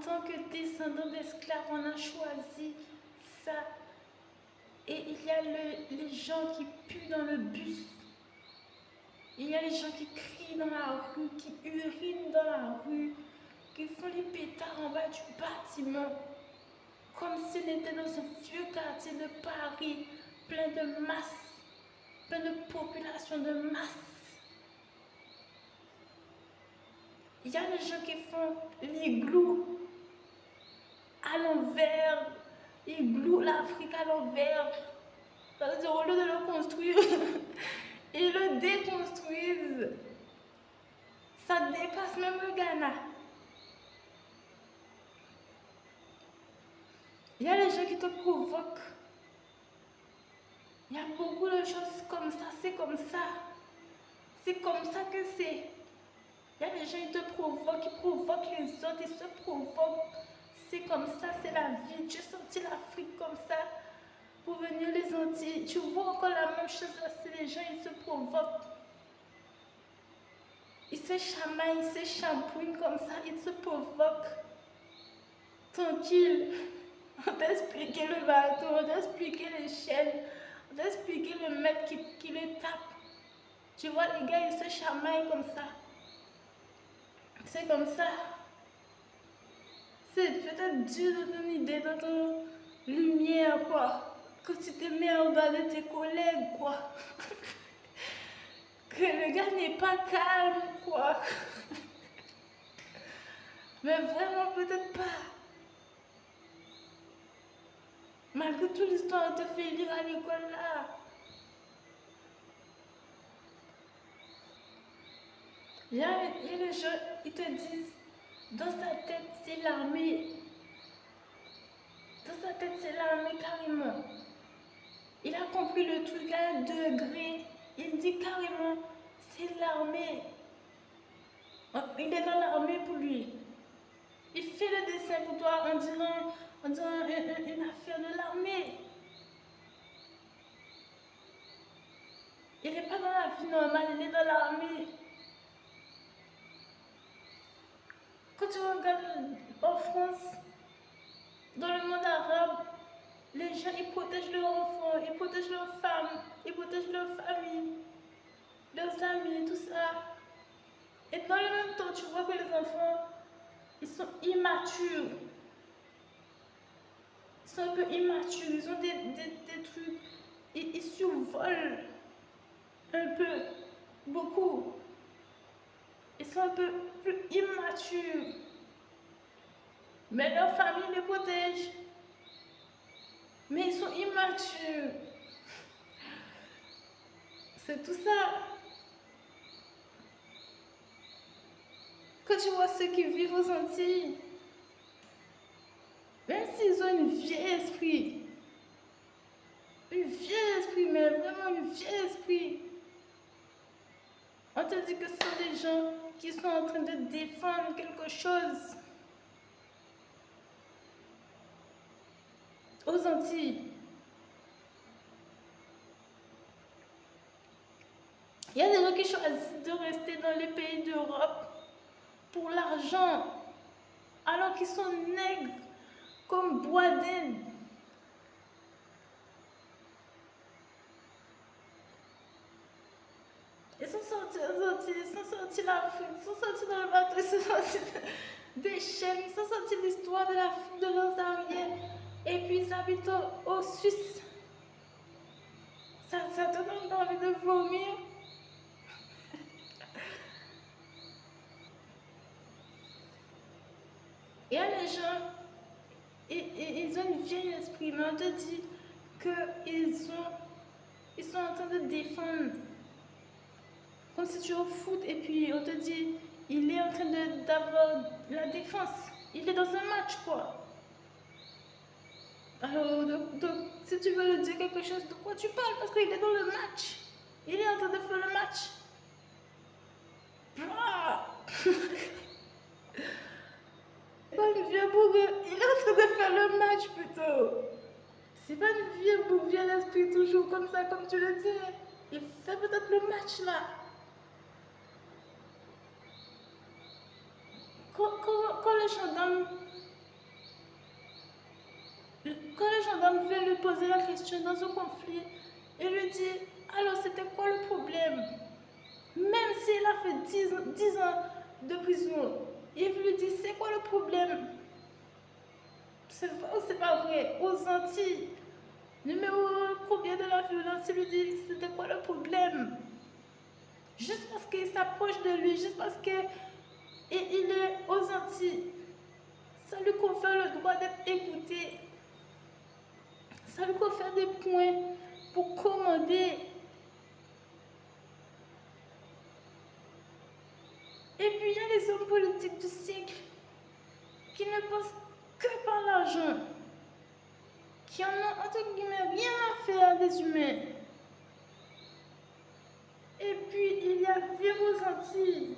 tant que descendant d'esclaves, on a choisi ça. Et il y a les gens qui puent dans le bus. Il y a les gens qui crient dans la rue, qui urinent dans la rue, qui font les pétards en bas du bâtiment. Comme si on était dans un vieux quartier de Paris, plein de masse, plein de population de masse. Il y a des gens qui font l'igloo à l'envers, igloo l'Afrique à l'envers. C'est-à-dire, au lieu de le construire, ils le déconstruisent. Ça dépasse même le Ghana. Il y a des gens qui te provoquent. Il y a beaucoup de choses comme ça, c'est comme ça. C'est comme ça que c'est. Il y a des gens qui te provoquent, ils provoquent les autres, ils se provoquent. C'est comme ça, c'est la vie. J'ai sorti l'Afrique comme ça pour venir les Antilles. Tu vois encore la même chose là, c'est les gens, ils se provoquent. Ils se chamaillent, ils se shampouinent comme ça, ils se provoquent. Tranquille. On t'a expliqué le bateau, on t'a expliqué les chaînes, on t'a expliqué le mec qui le tape. Tu vois, les gars, ils se chamaillent comme ça. C'est comme ça. C'est peut-être dur dans ton idée, dans ton lumière, quoi. Que tu te mets à regarder tes collègues, quoi. Que le gars n'est pas calme, quoi. Mais vraiment, peut-être pas. Malgré toute l'histoire, on te fait lire à l'école, là. Il y a les gens, ils te disent, dans sa tête, c'est l'armée. Dans sa tête, c'est l'armée carrément. Il a compris le truc à un degré. Il dit carrément, c'est l'armée. Il est dans l'armée pour lui. Il fait le dessin pour toi en disant une affaire de l'armée. Il n'est pas dans la vie normale, il est dans l'armée. Quand tu regardes en France, dans le monde arabe, les gens, ils protègent leurs enfants, ils protègent leurs femmes, ils protègent leurs familles, leurs amis, tout ça. Et dans le même temps, tu vois que les enfants, ils sont immatures. Ils sont un peu immatures, ils ont des trucs, ils survolent un peu, beaucoup. Ils sont un peu plus immatures. Mais leur famille les protège. Mais ils sont immatures. C'est tout ça. Quand tu vois ceux qui vivent aux Antilles, même s'ils ont une vieille esprit, mais vraiment une vieille esprit, on te dit que ce sont des gens qui sont en train de défendre quelque chose aux Antilles. Il y a des gens qui choisissent de rester dans les pays d'Europe pour l'argent, alors qu'ils sont nègres comme Boisden. Ils sont sortis aux Antilles, ils sont sortis de l'Afrique, ils sont sortis dans le bateau, ils sont sortis des chaînes, ils sont sortis de l'histoire de l'Afrique, de leurs arrières, et puis ils habitent au Suisse. Ça te donne envie de vomir. Il y a les gens, ils ont une vieille esprit, mais on te dit qu'ils sont en train de défendre. Comme si tu es au foot et puis on te dit, il est en train d'avoir la défense. Il est dans un match, quoi. Alors, donc, si tu veux lui dire quelque chose, de quoi tu parles? Parce qu'il est dans le match. Il est en train de faire le match. Pas une vieux bourre, il est en train de faire le match plutôt. C'est pas une vieux bourre, vieux l'esprit toujours comme ça, comme tu le dis. Il fait peut-être le match là. Quand le gendarme quand le gendarme veut lui poser la question dans un conflit, il lui dit, alors c'était quoi le problème? Même s'il a fait 10 ans de prison, il lui dit, c'est quoi le problème? C'est vrai ou c'est pas vrai? Aux Antilles, numéro 1, combien de la violence, il lui dit, c'était quoi le problème? Juste parce qu'il s'approche de lui, juste parce qu'il est aux Antilles, ça lui confère le droit d'être écouté. Ça lui confère des points pour commander. Et puis il y a les hommes politiques du siècle qui ne pensent que par l'argent, qui en ont entre guillemets rien à faire des humains. Et puis il y a vivre aux Antilles.